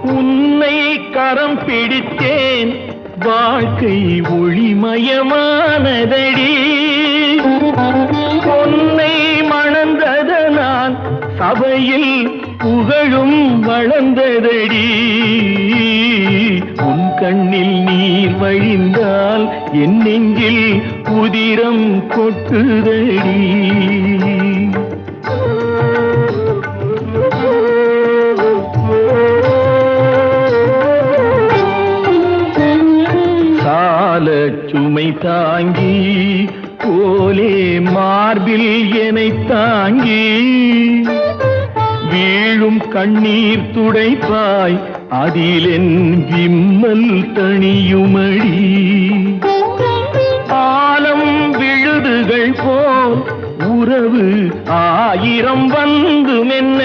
உன்னை கரம் பிடித்தேன் வாழ்க்கை ஒளிமயமானதடி பொன்னை மணந்ததனால் சபையில் புகழும் வளர்ந்ததடி உன் கண்ணில் நீர் வழிந்தால் என் நெஞ்சில் உதிரம் கொட்டுதடி சுமை தாங்கி போலே மார்பில் என்னை தாங்கி வீழும் கண்ணீர் துடைப்பாய் அதிலென் விம்மல் தணியுமடி ஆலம் விழுதுகள் போல் உறவு ஆயிரம் வந்துமென்ன